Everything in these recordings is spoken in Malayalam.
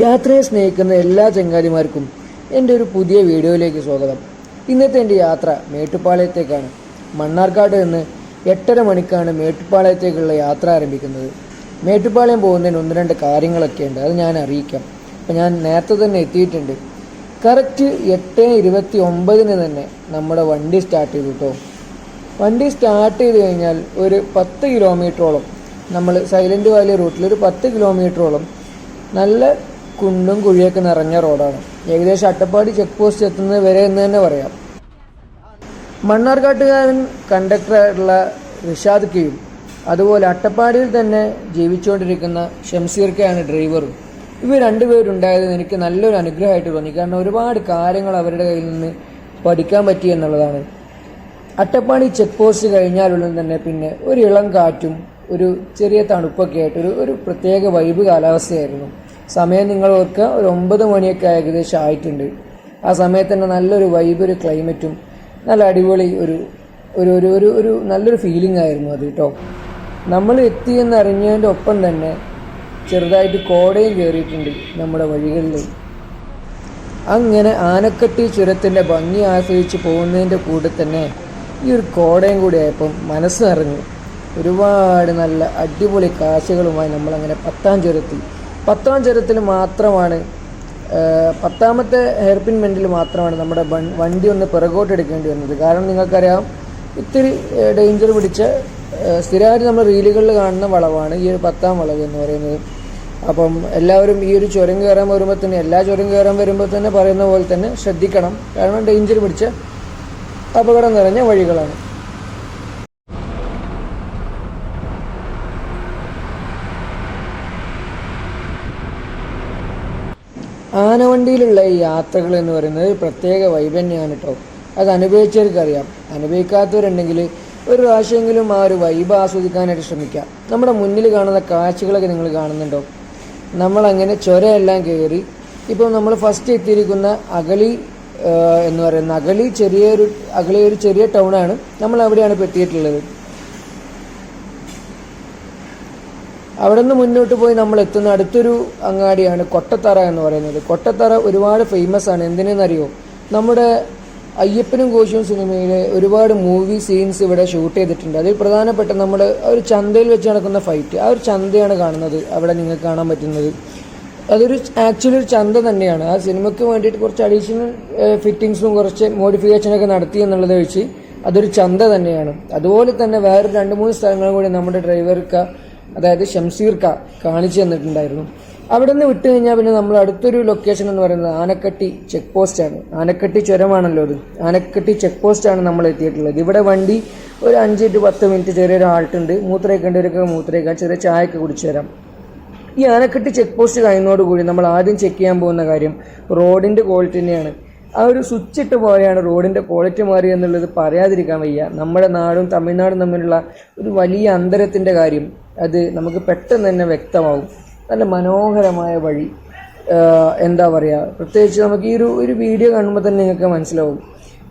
യാത്രയെ സ്നേഹിക്കുന്ന എല്ലാ ചങ്ങാതിമാർക്കും എൻ്റെ ഒരു പുതിയ വീഡിയോയിലേക്ക് സ്വാഗതം. ഇന്നത്തെ എൻ്റെ യാത്ര മേട്ടുപ്പാളയത്തേക്കാണ്. മണ്ണാർക്കാട് നിന്ന് 8:30 മണിക്കാണ് മേട്ടുപ്പാളയത്തേക്കുള്ള യാത്ര ആരംഭിക്കുന്നത്. മേട്ടുപ്പാളയം പോകുന്നതിന് 1-2 കാര്യങ്ങളൊക്കെ ഉണ്ട്, അത് ഞാൻ അറിയിക്കാം. അപ്പോൾ ഞാൻ നേരത്തെ തന്നെ എത്തിയിട്ടുണ്ട്. കറക്റ്റ് 8:29 തന്നെ നമ്മുടെ വണ്ടി സ്റ്റാർട്ട് ചെയ്തു കേട്ടോ. വണ്ടി സ്റ്റാർട്ട് ചെയ്ത് കഴിഞ്ഞാൽ ഒരു 10 കിലോമീറ്ററോളം നമ്മൾ സൈലൻറ്റ് വാലി റൂട്ടിൽ ഒരു 10 കിലോമീറ്ററോളം നല്ല കുണ്ടും കുഴിയൊക്കെ നിറഞ്ഞ റോഡാണ്. ഏകദേശം അട്ടപ്പാടി ചെക്ക് പോസ്റ്റ് എത്തുന്നത് വരെ എന്ന് തന്നെ പറയാം. മണ്ണാർക്കാട്ടുകാരൻ കണ്ടക്ടറായിട്ടുള്ള റിഷാദ് കെയും അതുപോലെ അട്ടപ്പാടിയിൽ തന്നെ ജീവിച്ചുകൊണ്ടിരിക്കുന്ന ഷംസീർക്കയാണ് ഡ്രൈവറും. ഇവർ രണ്ടുപേരുണ്ടായത് എനിക്ക് നല്ലൊരു അനുഗ്രഹമായിട്ട് തോന്നി. കാരണം ഒരുപാട് കാര്യങ്ങൾ അവരുടെ കയ്യിൽ നിന്ന് പഠിക്കാൻ പറ്റി എന്നുള്ളതാണ്. അട്ടപ്പാടി ചെക്ക് പോസ്റ്റ് കഴിഞ്ഞാലുള്ളിൽ തന്നെ പിന്നെ ഒരു ഇളം കാറ്റും ഒരു ചെറിയ തണുപ്പൊക്കെ ആയിട്ട് ഒരു പ്രത്യേക വൈബ് കാലാവസ്ഥയായിരുന്നു. സമയം നിങ്ങൾ ഓർക്കുക, ഒരു 9 മണിയൊക്കെ ഏകദേശം ആയിട്ടുണ്ട്. ആ സമയത്ത് തന്നെ നല്ലൊരു വൈബ്, ഒരു ക്ലൈമറ്റും നല്ല അടിപൊളി ഒരു നല്ലൊരു ഫീലിംഗ് ആയിരുന്നു അത് കേട്ടോ. നമ്മൾ എത്തിയെന്ന് അറിഞ്ഞതിൻ്റെ ഒപ്പം തന്നെ ചെറുതായിട്ട് കോടയും കയറിയിട്ടുണ്ട് നമ്മുടെ വഴികളിൽ. അങ്ങനെ ആനക്കട്ടി ചുരത്തിൻ്റെ ഭംഗി ആസ്വദിച്ച് പോകുന്നതിൻ്റെ കൂടെ തന്നെ ഈ ഒരു കോടയും കൂടി ആയപ്പം മനസ്സ് നിറഞ്ഞു. ഒരുപാട് നല്ല അടിപൊളി കാഴ്ചകളുമായി നമ്മളങ്ങനെ 10ാം ചുരത്തിൽ മാത്രമാണ്, 10ാമത്തെ ഹെയർപിൻ മെൻറ്റിൽ മാത്രമാണ് നമ്മുടെ വണ്ടി ഒന്ന് പിറകോട്ട് എടുക്കേണ്ടി വന്നത്. കാരണം നിങ്ങൾക്കറിയാം, ഇത്തിരി ഡേഞ്ചർ പിടിച്ച സ്ഥിരമായിട്ട് നമ്മൾ റീലുകളിൽ കാണുന്ന വളവാണ് ഈ ഒരു 10ാം വളവ് എന്ന് പറയുന്നത്. അപ്പം എല്ലാവരും ഈ ഒരു ചുരം കയറാൻ വരുമ്പോൾ തന്നെ, എല്ലാ ചുരം കയറാൻ വരുമ്പോൾ തന്നെ പറയുന്ന പോലെ തന്നെ ശ്രദ്ധിക്കണം. കാരണം ഡേഞ്ചർ പിടിച്ച അപകടം നിറഞ്ഞ വഴികളാണ്. ആനവണ്ടിയിലുള്ള ഈ യാത്രകൾ എന്ന് പറയുന്നത് പ്രത്യേക വൈബ് തന്നെയാണ് കേട്ടോ. അത് അനുഭവിച്ചവർക്കറിയാം. അനുഭവിക്കാത്തവരുണ്ടെങ്കിൽ ഒരു പ്രാവശ്യമെങ്കിലും ആ ഒരു വൈബ് ആസ്വദിക്കാനായിട്ട് ശ്രമിക്കാം. നമ്മുടെ മുന്നിൽ കാണുന്ന കാഴ്ചകളൊക്കെ നിങ്ങൾ കാണുന്നുണ്ടോ? നമ്മളങ്ങനെ ചുരമെല്ലാം കയറി ഇപ്പോൾ നമ്മൾ ഫസ്റ്റ് എത്തിയിരിക്കുന്ന അഗളി എന്ന് പറയുന്ന അഗളി ഒരു ചെറിയ ടൗണാണ്. നമ്മൾ അവിടെയാണ് ഇപ്പോൾ എത്തിയിട്ടുള്ളത്. അവിടെ നിന്ന് മുന്നോട്ട് പോയി നമ്മൾ എത്തുന്ന അടുത്തൊരു അങ്ങാടിയാണ് കൊട്ടത്തറ എന്ന് പറയുന്നത്. കൊട്ടത്തറ ഒരുപാട് ഫേമസ് ആണ്. എന്തിനെന്നറിയോ? നമ്മുടെ അയ്യപ്പനും കോശിയും സിനിമയിലെ ഒരുപാട് മൂവി സീൻസ് ഇവിടെ ഷൂട്ട് ചെയ്തിട്ടുണ്ട്. അതിൽ പ്രധാനപ്പെട്ട നമ്മുടെ ഒരു ചന്തയിൽ വെച്ച് നടക്കുന്ന ഫൈറ്റ്, ആ ഒരു ചന്തയാണ് കാണുന്നത് അവിടെ നിങ്ങൾക്ക് കാണാൻ പറ്റുന്നത്. അതൊരു ആക്ച്വലി ഒരു ചന്ത തന്നെയാണ്. ആ സിനിമയ്ക്ക് വേണ്ടിയിട്ട് കുറച്ച് അഡീഷണൽ ഫിറ്റിങ്സും കുറച്ച് മോഡിഫിക്കേഷനൊക്കെ നടത്തി എന്നുള്ളത് വെച്ച് അതൊരു ചന്ത തന്നെയാണ്. അതുപോലെ തന്നെ വേറെ 2-3 സ്ഥലങ്ങളും കൂടി നമ്മുടെ ഡ്രൈവർക്ക്, അതായത് ഷംസീർക്ക കാണിച്ചു തന്നിട്ടുണ്ടായിരുന്നു. അവിടെ നിന്ന് വിട്ട് കഴിഞ്ഞാൽ പിന്നെ നമ്മൾ അടുത്തൊരു ലൊക്കേഷൻ എന്ന് പറയുന്നത് ആനക്കട്ടി ചെക്ക് പോസ്റ്റാണ്. ആനക്കട്ടി ചുരമാണല്ലോ അത്. ആനക്കട്ടി ചെക്ക് പോസ്റ്റാണ് നമ്മൾ എത്തിയിട്ടുള്ളത്. ഇവിടെ വണ്ടി ഒരു 5 to 10 മിനിറ്റ് ചെറിയൊരു ആൾട്ടുണ്ട്. മൂത്രയ്ക്കേണ്ടവരൊക്കെ മൂത്രയ്ക്കാൻ, ചെറിയ ചായയൊക്കെ കുടിച്ചു തരാം. ഈ ആനക്കട്ടി ചെക്ക് പോസ്റ്റ് കഴിയുന്നതോടുകൂടി നമ്മൾ ആദ്യം ചെക്ക് ചെയ്യാൻ പോകുന്ന കാര്യം റോഡിൻ്റെ ക്വാളിറ്റി തന്നെയാണ്. ആ ഒരു സ്വിച്ച് ഇട്ട് പോലെയാണ് റോഡിൻ്റെ ക്വാളിറ്റി മാറി എന്നുള്ളത് പറയാതിരിക്കാൻ വയ്യ. നമ്മുടെ നാടും തമിഴ്നാടും തമ്മിലുള്ള ഒരു വലിയ അന്തരത്തിൻ്റെ കാര്യം അത് നമുക്ക് പെട്ടെന്ന് തന്നെ വ്യക്തമാവും. നല്ല മനോഹരമായ വഴി, എന്താ പറയുക, പ്രത്യേകിച്ച് നമുക്ക് ഈ ഒരു വീഡിയോ കാണുമ്പോൾ തന്നെ നിങ്ങൾക്ക് മനസ്സിലാവും.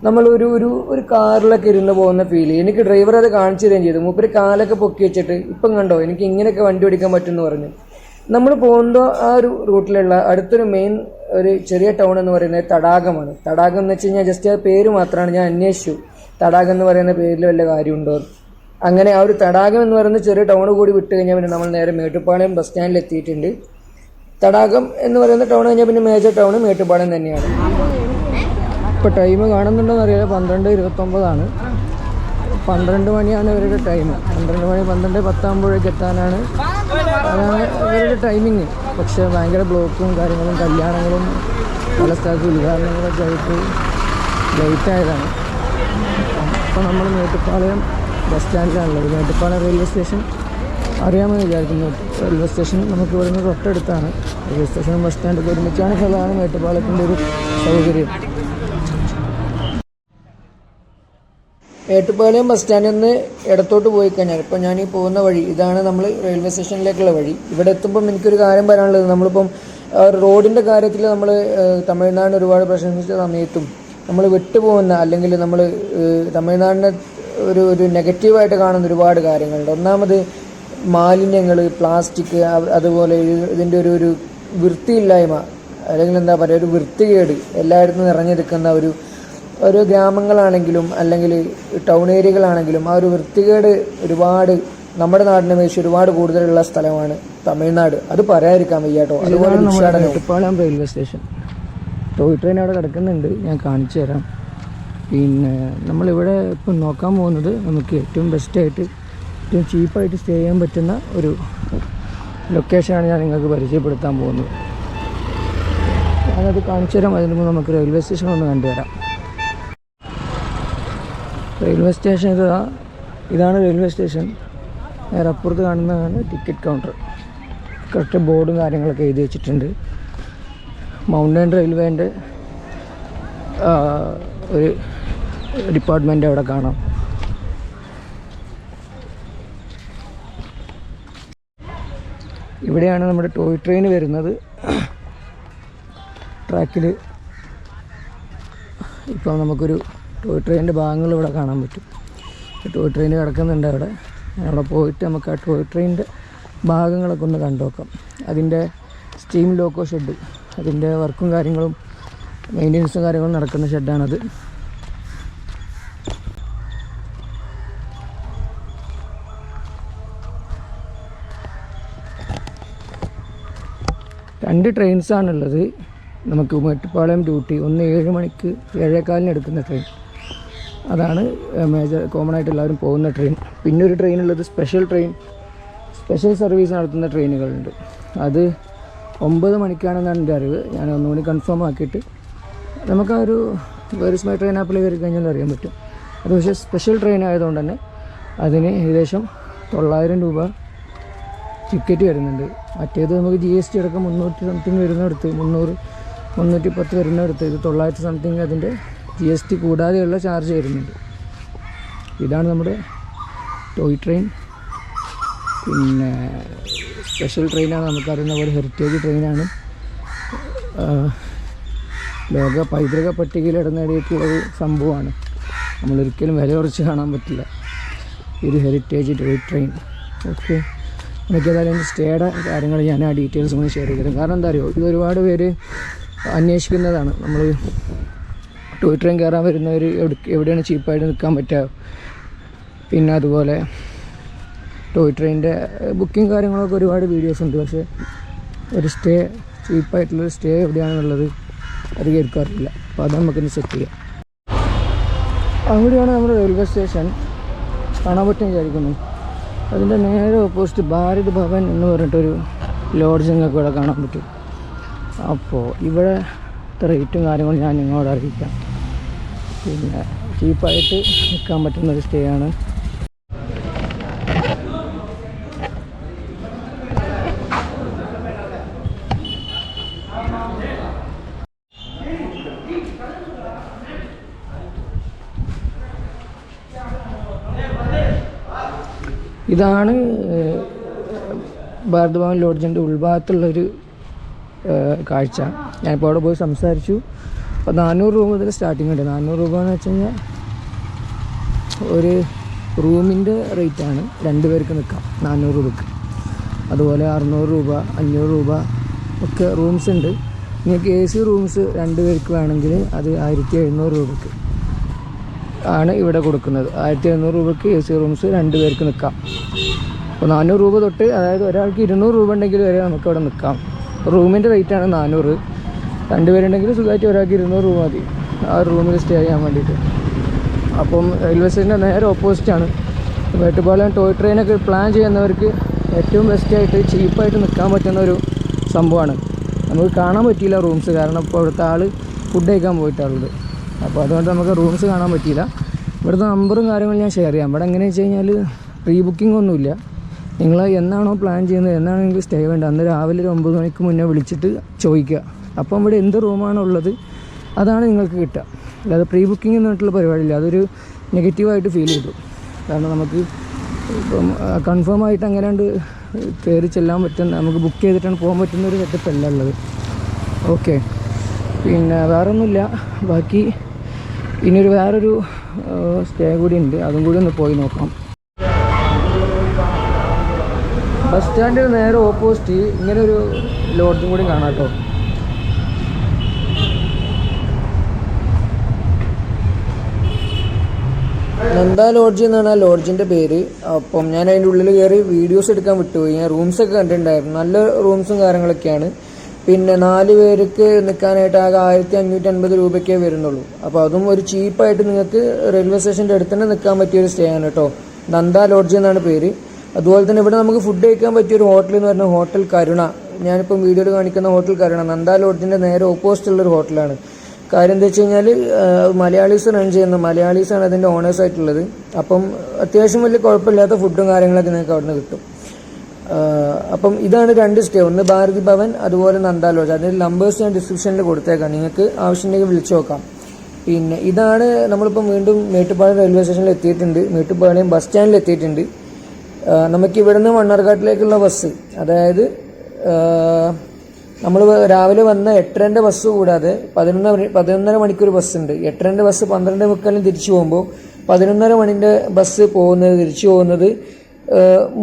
നമ്മൾ ഒരു കാറിലൊക്കെ ഇരുന്ന് പോകുന്ന ഫീല്. എനിക്ക് ഡ്രൈവർ അത് കാണിച്ചു തരികയും ചെയ്തു. മൂപ്പര് കാലൊക്കെ പൊക്കി വെച്ചിട്ട് ഇപ്പം കണ്ടോ എനിക്ക് ഇങ്ങനെയൊക്കെ വണ്ടി ഓടിക്കാൻ പറ്റുമെന്ന് പറഞ്ഞു. നമ്മൾ പോകുമ്പോൾ ആ ഒരു റൂട്ടിലുള്ള അടുത്തൊരു മെയിൻ ഒരു ചെറിയ ടൗൺ എന്ന് പറയുന്നത് തടാകമാണ്. തടാകം എന്ന് വെച്ച് കഴിഞ്ഞാൽ ജസ്റ്റ് ആ പേര് മാത്രമാണ്. ഞാൻ അന്വേഷിച്ചു തടാകം എന്ന് പറയുന്ന പേരിൽ വല്ല കാര്യമുണ്ടോ. അങ്ങനെ ആ ഒരു തടാകം എന്ന് പറയുന്ന ചെറിയ ടൗൺ കൂടി വിട്ട് കഴിഞ്ഞാൽ പിന്നെ നമ്മൾ നേരെ മേട്ടുപ്പാളയം ബസ് സ്റ്റാൻഡിൽ എത്തിയിട്ടുണ്ട്. തടാകം എന്ന് പറയുന്ന ടൗൺ കഴിഞ്ഞാൽ പിന്നെ മേജർ ടൗൺ മേട്ടുപ്പാളയം തന്നെയാണ്. ഇപ്പോൾ ടൈം കാണുന്നുണ്ടോയെന്ന് അറിയില്ല, 12:29. 12 മണിയാണ് ഇവരുടെ ടൈം. 12 മണി 12:10 ആകുമ്പോഴേക്ക് എത്താനാണ് അതാണ് ഇവരുടെ ടൈമിങ്. പക്ഷേ ഭയങ്കര ബ്ലോക്കും കാര്യങ്ങളും കല്യാണങ്ങളും പല സ്ഥലത്തും ഉദ്ഘാടനങ്ങളൊക്കെ ആയിട്ട് ലേറ്റായതാണ്. അപ്പോൾ നമ്മൾ മേട്ടുപ്പാളയം ബസ് സ്റ്റാൻഡിലാണുള്ളത്. മേട്ടുപ്പാളയം റെയിൽവേ സ്റ്റേഷൻ അറിയാമെന്ന് വിചാരിക്കുന്നു. റെയിൽവേ സ്റ്റേഷൻ നമുക്ക് ഇവിടുന്ന് തൊട്ടടുത്താണ്. റെയിൽവേ സ്റ്റേഷനും ബസ് സ്റ്റാൻഡൊക്കെ ഒരുമിച്ചാണ് സ്ഥലമാണ് മേട്ടുപ്പാളയത്തിൻ്റെ ഒരു സൗകര്യം. മേട്ടുപ്പാളയം ബസ് സ്റ്റാൻഡിൽ നിന്ന് ഇടത്തോട്ട് പോയി കഴിഞ്ഞാൽ ഇപ്പോൾ ഞാൻ ഈ പോകുന്ന വഴി ഇതാണ് നമ്മൾ റെയിൽവേ സ്റ്റേഷനിലേക്കുള്ള വഴി. ഇവിടെ എത്തുമ്പം എനിക്കൊരു കാര്യം പറയാനുള്ളത്, നമ്മളിപ്പം റോഡിൻ്റെ കാര്യത്തിൽ നമ്മൾ തമിഴ്നാടിന് ഒരുപാട് പ്രശംസിച്ച സമയത്തും നമ്മൾ വിട്ടുപോകുന്ന അല്ലെങ്കിൽ നമ്മൾ തമിഴ്നാടിനെ ഒരു നെഗറ്റീവായിട്ട് കാണുന്ന ഒരുപാട് കാര്യങ്ങളുണ്ട്. ഒന്നാമത് മാലിന്യങ്ങൾ, പ്ലാസ്റ്റിക്, അതുപോലെ ഇതിൻ്റെ ഒരു വൃത്തിയില്ലായ്മ അല്ലെങ്കിൽ എന്താ പറയുക ഒരു വൃത്തികേട് എല്ലായിടത്തും നിറഞ്ഞിരിക്കുന്ന ഒരു ഗ്രാമങ്ങളാണെങ്കിലും അല്ലെങ്കിൽ ടൗൺ ഏരിയകളാണെങ്കിലും ആ ഒരു വൃത്തികേട് ഒരുപാട് നമ്മുടെ നാടിനെ വെച്ച് ഒരുപാട് കൂടുതലുള്ള സ്ഥലമാണ് തമിഴ്നാട്. അത് പറയാതിരിക്കാൻ വയ്യാട്ടോ. അതുപോലെ Mettupalayam railway station toy train അവിടെ കിടക്കുന്നുണ്ട്, ഞാൻ കാണിച്ചു തരാം. പിന്നെ നമ്മളിവിടെ ഇപ്പം നോക്കാൻ പോകുന്നത് നമുക്ക് ഏറ്റവും ബെസ്റ്റായിട്ട് ഏറ്റവും ചീപ്പായിട്ട് സ്റ്റേ ചെയ്യാൻ പറ്റുന്ന ഒരു ലൊക്കേഷനാണ് ഞാൻ നിങ്ങൾക്ക് പരിചയപ്പെടുത്താൻ പോകുന്നത്. ഞാനത് കാണിച്ചു തരാം. അതിന് മുമ്പ് നമുക്ക് റെയിൽവേ സ്റ്റേഷൻ ഒന്ന് കണ്ടുവരാം. റെയിൽവേ സ്റ്റേഷൻ ഇതാണ് റെയിൽവേ സ്റ്റേഷൻ. നേരെ അപ്പുറത്ത് കാണുന്നതാണ് ടിക്കറ്റ് കൗണ്ടർ. കറക്റ്റ് ബോർഡും കാര്യങ്ങളൊക്കെ എഴുതി വെച്ചിട്ടുണ്ട്. മൗണ്ടൻ റെയിൽവേൻ്റെ ഒരു ഡിപ്പാർട്ട്മെൻറ്റ് അവിടെ കാണാം. ഇവിടെയാണ് നമ്മുടെ ടോയ് ട്രെയിൻ വരുന്നത്. ട്രാക്കിൽ ഇപ്പോൾ നമുക്കൊരു ടോയ് ട്രെയിനിൻ്റെ ഭാഗങ്ങൾ ഇവിടെ കാണാൻ പറ്റും. ടോയ് ട്രെയിൻ കിടക്കുന്നുണ്ട് അവിടെ. അവിടെ പോയിട്ട് നമുക്ക് ആ ടോയ് ട്രെയിനിൻ്റെ ഭാഗങ്ങളൊക്കെ ഒന്ന് കണ്ടു നോക്കാം. അതിൻ്റെ സ്റ്റീം ലോക്കോ ഷെഡ്, അതിൻ്റെ വർക്കും കാര്യങ്ങളും മെയിൻ്റെനൻസും കാര്യങ്ങളും നടക്കുന്ന ഷെഡാണത്. രണ്ട് ട്രെയിൻസാണുള്ളത് നമുക്ക്. മേട്ടുപ്പാളയം ഡ്യൂട്ടി ഒന്ന് 7 മണിക്ക് 7:15 എടുക്കുന്ന ട്രെയിൻ, അതാണ് കോമൺ ആയിട്ട് എല്ലാവരും പോകുന്ന ട്രെയിൻ. പിന്നെ ഒരു ട്രെയിൻ ഉള്ളത് സ്പെഷ്യൽ സർവീസ് നടത്തുന്ന ട്രെയിനുകളുണ്ട്. അത് 9 മണിക്കാണെന്നാണ് എൻ്റെ അറിവ്. ഞാൻ ഒന്നുകൂടി കൺഫേം ആക്കിയിട്ട് നമുക്ക് ആ ഒരു വേർസ് മൈ ട്രെയിൻ ആപ്പിൽ കയറി കഴിഞ്ഞാൽ അറിയാൻ പറ്റും. അത് പക്ഷേ സ്പെഷ്യൽ ട്രെയിൻ ആയതുകൊണ്ട് തന്നെ അതിന് ഏകദേശം 900 രൂപ ടിക്കറ്റ് വരുന്നുണ്ട്. മറ്റേത് നമുക്ക് GST അടക്കം 300 സംതിങ് വരുന്നിടത്ത് 310 വരുന്നിടത്ത് ഇത് 900 സംതിങ് അതിൻ്റെ GST കൂടാതെയുള്ള ചാർജ് വരുന്നുണ്ട്. ഇതാണ് നമ്മുടെ ടോയ് ട്രെയിൻ. പിന്നെ സ്പെഷ്യൽ ട്രെയിനാണ്, നമുക്കറിയുന്ന പോലെ ഹെറിറ്റേജ് ട്രെയിനാണ്. ലോക പൈതൃക പട്ടികയിൽ ഇടം നേടിയിട്ടുള്ളൊരു സംഭവമാണ്. നമ്മളൊരിക്കലും വില കുറച്ച് കാണാൻ പറ്റില്ല ഇത് ഹെറിറ്റേജ് ടോയ് ട്രെയിൻ. ഓക്കെ, എനിക്ക് ഏതായാലും സ്റ്റേയുടെ കാര്യങ്ങൾ ഞാൻ ആ ഡീറ്റെയിൽസ് ഒന്ന് ഷെയർ ചെയ്തു തരും. കാരണം എന്താ അറിയുമോ, ഇത് ഒരുപാട് പേര് അന്വേഷിക്കുന്നതാണ്. നമ്മൾ ടോയ് ട്രെയിൻ കയറാൻ വരുന്നവർ എവിടെയാണ് ചീപ്പായിട്ട് നിൽക്കാൻ പറ്റുക, പിന്നെ അതുപോലെ ടോയ് ട്രെയിനിൻ്റെ ബുക്കിംഗ് കാര്യങ്ങളൊക്കെ ഒരുപാട് വീഡിയോസ് ഉണ്ട്. പക്ഷേ ഒരു ചീപ്പായിട്ടുള്ളൊരു സ്റ്റേ എവിടെയാണെന്നുള്ളത് അത് കേൾക്കാറില്ല. അപ്പോൾ അത് നമുക്കിന്ന് സെറ്റ് ചെയ്യാം. അവിടെയാണ് നമ്മുടെ റെയിൽവേ സ്റ്റേഷൻ, കാണാൻ പറ്റും വിചാരിക്കുന്നു. അതിൻ്റെ നേരെ ഓപ്പോസിറ്റ് ഭാരത് ഭവൻ എന്ന് പറഞ്ഞിട്ടൊരു ലോഡ്ജ് നിങ്ങൾക്ക് ഇവിടെ കാണാൻ പറ്റും. അപ്പോൾ ഇവിടെ റേറ്റും കാര്യങ്ങളും ഞാൻ നിങ്ങളോട് അറിയിക്കാം. പിന്നെ ചീപ്പായിട്ട് നിൽക്കാൻ പറ്റുന്നൊരു സ്റ്റേ ആണ്. ഇതാണ് ഭാരത് ഭവൻ ലോഡ്ജിൻ്റെ ഉൾഭാഗത്തുള്ളൊരു കാഴ്ച. ഞാനിപ്പോൾ അവിടെ പോയി സംസാരിച്ചു. അപ്പോൾ 400 രൂപ മുതൽ സ്റ്റാർട്ടിംഗ് ഉണ്ട്. 400 രൂപ എന്ന് വെച്ച് കഴിഞ്ഞാൽ ഒരു റൂമിൻ്റെ റേറ്റാണ്. 2 പേർക്ക് നിൽക്കാം 400 രൂപയ്ക്ക്. അതുപോലെ 600 രൂപ 500 രൂപ ഒക്കെ റൂംസ് ഉണ്ട്. നിങ്ങൾക്ക് AC റൂംസ് 2 പേർക്ക് വേണമെങ്കിൽ അത് 1700 രൂപയ്ക്ക് ആണ് ഇവിടെ കൊടുക്കുന്നത്. 1700 രൂപയ്ക്ക് AC റൂംസ് 2 പേർക്ക് നിൽക്കാം. അപ്പോൾ 400 രൂപ തൊട്ട്, അതായത് ഒരാൾക്ക് 200 രൂപ ഉണ്ടെങ്കിൽ വരെ നമുക്ക് അവിടെ നിൽക്കാം. റൂമിൻ്റെ റേറ്റാണ് 400. 2 പേരുണ്ടെങ്കിൽ സുഖമായിട്ട് ഒരാൾക്ക് 200 രൂപ മതി ആ റൂമിൽ സ്റ്റേ ചെയ്യാൻ വേണ്ടിയിട്ട്. അപ്പം റെയിൽവേ സ്റ്റേഷൻ്റെ നേരെ ഓപ്പോസിറ്റാണ്. മേട്ടുപ്പാളയം ടോയ് ട്രെയിനൊക്കെ പ്ലാൻ ചെയ്യുന്നവർക്ക് ഏറ്റവും ബെസ്റ്റായിട്ട് ചീപ്പായിട്ട് നിൽക്കാൻ പറ്റുന്ന ഒരു സംഭവമാണ്. നമുക്ക് കാണാൻ പറ്റിയില്ല റൂംസ്, കാരണം ഇപ്പോൾ അവിടുത്തെ ആൾ ഫുഡ് കഴിക്കാൻ പോയിട്ടുള്ളത്. അപ്പോൾ അതുകൊണ്ട് നമുക്ക് റൂംസ് കാണാൻ പറ്റിയില്ല. ഇവിടുത്തെ നമ്പറും കാര്യങ്ങളും ഞാൻ ഷെയർ ചെയ്യാം. ഇവിടെ എങ്ങനെയാണെന്ന് വെച്ച് കഴിഞ്ഞാൽ പ്രീ ബുക്കിംഗ് ഒന്നുമില്ല. നിങ്ങൾ എന്നാണോ പ്ലാൻ ചെയ്യുന്നത്, എന്നാണോ നിങ്ങൾക്ക് സ്റ്റേ വേണ്ടത്, അന്ന് രാവിലെ ഒരു 9 മണിക്ക് മുന്നേ വിളിച്ചിട്ട് ചോദിക്കുക. അപ്പം ഇവിടെ എന്ത് റൂമാണോ ഉള്ളത് അതാണ് നിങ്ങൾക്ക് കിട്ടുക. അല്ലാതെ പ്രീ ബുക്കിംഗ് എന്നിട്ടുള്ള പരിപാടിയില്ല. അതൊരു നെഗറ്റീവായിട്ട് ഫീൽ ചെയ്തു. കാരണം നമുക്ക് ഇപ്പം കൺഫേം ആയിട്ട് അങ്ങനെയുണ്ട് കയറി ചെല്ലാൻ പറ്റുന്ന, നമുക്ക് ബുക്ക് ചെയ്തിട്ടാണ് പോകാൻ പറ്റുന്ന ഒരു സെറ്റപ്പല്ല ഉള്ളത്. ഓക്കെ, പിന്നെ വേറൊന്നുമില്ല. ബാക്കി ഇനിയൊരു വേറൊരു സ്റ്റേ കൂടി ഉണ്ട്, അതും കൂടി ഒന്ന് പോയി നോക്കാം. ബസ് സ്റ്റാൻഡിന് നേരെ ഓപ്പോസിറ്റ് ഇങ്ങനൊരു ലോഡ്ജും കൂടി കാണാം കേട്ടോ. നന്ദ ലോഡ്ജ് എന്നാണ് ആ ലോഡ്ജിൻ്റെ പേര്. അപ്പം ഞാൻ അതിൻ്റെ ഉള്ളിൽ കയറി വീഡിയോസ് എടുക്കാൻ വിട്ടുപോയി. ഞാൻ റൂംസൊക്കെ കണ്ടിട്ടുണ്ടായിരുന്നു, നല്ല റൂംസും കാര്യങ്ങളൊക്കെയാണ്. പിന്നെ 4 പേർക്ക് നിൽക്കാനായിട്ട് ആകെ 1550 രൂപയ്ക്കേ വരുന്നുള്ളൂ. അപ്പോൾ അതും ഒരു ചീപ്പായിട്ട് നിങ്ങൾക്ക് റെയിൽവേ സ്റ്റേഷൻ്റെ അടുത്ത് തന്നെ നിൽക്കാൻ പറ്റിയൊരു സ്റ്റേ ആണ് കേട്ടോ. നന്ദ ലോഡ്ജ് എന്നാണ് പേര്. അതുപോലെ തന്നെ ഇവിടെ നമുക്ക് ഫുഡ് കഴിക്കാൻ പറ്റിയൊരു ഹോട്ടൽ എന്ന് പറഞ്ഞാൽ ഹോട്ടൽ കരുണ. ഞാനിപ്പം വീഡിയോയിൽ കാണിക്കുന്ന ഹോട്ടൽ കരുണ നന്ദ ലോഡ്ജിൻ്റെ നേരെ ഓപ്പോസിറ്റ് ഉള്ളൊരു ഹോട്ടലാണ്. കാര്യം എന്താ വെച്ച് കഴിഞ്ഞാൽ മലയാളീസ് റൺ ചെയ്യുന്ന മലയാളീസാണ് അതിൻ്റെ ഓണേഴ്സ് ആയിട്ടുള്ളത്. അപ്പം അത്യാവശ്യം വലിയ കുഴപ്പമില്ലാത്ത ഫുഡും കാര്യങ്ങളൊക്കെ നിങ്ങൾക്ക് അവിടെ നിന്ന് കിട്ടും. അപ്പം ഇതാണ് 2 സ്റ്റേ, ഒന്ന് ഭാരതി ഭവൻ, അതുപോലെ നന്ദ ലോഡ്ജ്. അതിൻ്റെ നമ്പേഴ്സ് ഞാൻ ഡിസ്ക്രിപ്ഷനിൽ കൊടുത്തേക്കാം, നിങ്ങൾക്ക് ആവശ്യമുണ്ടെങ്കിൽ വിളിച്ചു നോക്കാം. പിന്നെ ഇതാണ് നമ്മളിപ്പം വീണ്ടും മേട്ടുപ്പാളയം റെയിൽവേ സ്റ്റേഷനിൽ എത്തിയിട്ടുണ്ട്. മേട്ടുപ്പാളയം ബസ് സ്റ്റാൻഡിൽ എത്തിയിട്ടുണ്ട്. നമുക്ക് ഇവിടെ നിന്ന് മണ്ണാർക്കാട്ടിലേക്കുള്ള ബസ്, അതായത് നമ്മൾ രാവിലെ വന്ന 8:30 ബസ് കൂടാതെ 11:30 മണിക്കൊരു ബസ്സുണ്ട്. 8:30 ബസ് 12:45 തിരിച്ചു പോകുമ്പോൾ 11:30 മണിൻ്റെ ബസ് തിരിച്ചു പോകുന്നത്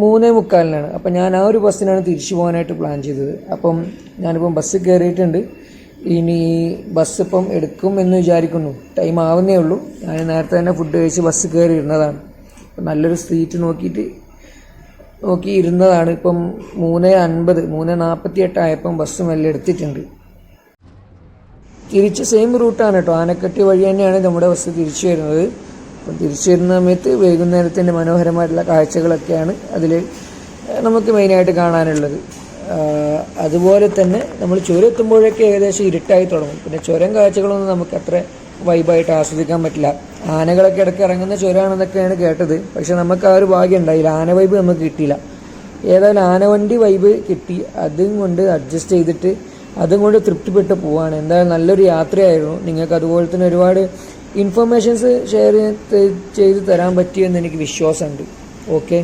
3:45. അപ്പം ഞാൻ ആ ഒരു ബസ്സിനാണ് തിരിച്ചു പോകാനായിട്ട് പ്ലാൻ ചെയ്തത്. അപ്പം ഞാനിപ്പം ബസ് കയറിയിട്ടുണ്ട്. ഇനി ബസ് ഇപ്പം എടുക്കും എന്ന് വിചാരിക്കുന്നു. ടൈം ആവുന്നേ ഉള്ളൂ. ഞാൻ നേരത്തെ തന്നെ ഫുഡ് കഴിച്ച് ബസ് കയറി ഇരുന്നതാണ്. അപ്പം നല്ലൊരു സീറ്റ് നോക്കി ഇരുന്നതാണ്. ഇപ്പം 3:50 3:48 ആയപ്പം ബസ് മെല്ലെ എടുത്തിട്ടുണ്ട്. തിരിച്ച് സെയിം റൂട്ടാണ് കേട്ടോ, ആനക്കട്ടി വഴി തന്നെയാണ് നമ്മുടെ ബസ് തിരിച്ചു വരുന്നത്. അപ്പം തിരിച്ചു വരുന്ന സമയത്ത് വൈകുന്നേരത്തിൻ്റെ മനോഹരമായിട്ടുള്ള കാഴ്ചകളൊക്കെയാണ് അതിൽ നമുക്ക് മെയിനായിട്ട് കാണാനുള്ളത്. അതുപോലെ തന്നെ നമ്മൾ ചുരം എത്തുമ്പോഴേക്ക് ഏകദേശം ഇരുട്ടായി തുടങ്ങും. പിന്നെ ചുരം കാഴ്ചകളൊന്നും നമുക്ക് അത്ര വൈബായിട്ട് ആസ്വദിക്കാൻ പറ്റില്ല. ആനകളൊക്കെ ഇടയ്ക്ക് ഇറങ്ങുന്ന ചുരമാണെന്നൊക്കെയാണ് കേട്ടത്. പക്ഷെ നമുക്ക് ആ ഒരു ഭാഗ്യം ഉണ്ടായില്ല, ആന വൈബ് നമുക്ക് കിട്ടിയില്ല. ഏതായാലും ആനവണ്ടി വൈബ് കിട്ടി. അതും കൊണ്ട് അഡ്ജസ്റ്റ് ചെയ്തിട്ട് അതും കൊണ്ട് തൃപ്തിപ്പെട്ട് പോവാണ്. എന്തായാലും നല്ലൊരു യാത്രയായിരുന്നു. നിങ്ങൾക്ക് അതുപോലെ തന്നെ ഒരുപാട് ഇൻഫർമേഷൻസ് ഷെയർ ചെയ്ത് തരാൻ പറ്റിയെന്ന് എനിക്ക് വിശ്വാസമുണ്ട്. ഓക്കെ,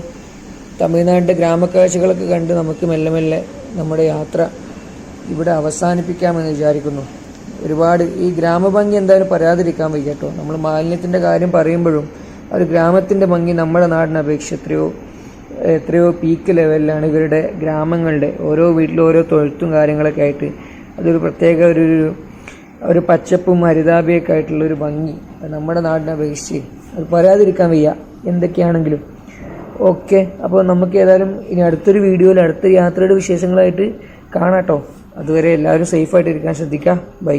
തമിഴ്നാടിൻ്റെ ഗ്രാമക്കാഴ്ചകളൊക്കെ കണ്ട് നമുക്ക് മെല്ലെ മെല്ലെ നമ്മുടെ യാത്ര ഇവിടെ അവസാനിപ്പിക്കാമെന്ന് വിചാരിക്കുന്നു. ഒരുപാട് ഈ ഗ്രാമഭംഗി എന്തായാലും പറയാതിരിക്കാൻ വയ്യ കേട്ടോ. നമ്മൾ മാലിന്യത്തിൻ്റെ കാര്യം പറയുമ്പോഴും ഒരു ഗ്രാമത്തിൻ്റെ ഭംഗി നമ്മുടെ നാടിനെ അപേക്ഷിച്ച് എത്രയോ പീക്ക് ലെവലിലാണ് ഇവരുടെ ഗ്രാമങ്ങളുടെ ഓരോ വീട്ടിലും ഓരോ തൊഴുത്തും കാര്യങ്ങളൊക്കെ ആയിട്ട് അതൊരു പ്രത്യേക ഒരു പച്ചപ്പും ഹരിതാഭിയൊക്കെ ആയിട്ടുള്ളൊരു ഭംഗി നമ്മുടെ നാടിനെ അപേക്ഷിച്ച് അത് പറയാതിരിക്കാൻ വയ്യ എന്തൊക്കെയാണെങ്കിലും. ഓക്കെ, അപ്പോൾ നമുക്ക് ഏതായാലും ഇനി അടുത്തൊരു വീഡിയോയിൽ അടുത്ത യാത്രയുടെ വിശേഷങ്ങളായിട്ട് കാണാം കേട്ടോ. അതുവരെ എല്ലാവരും സേഫായിട്ടിരിക്കാൻ ശ്രദ്ധിക്കുക. ബൈ.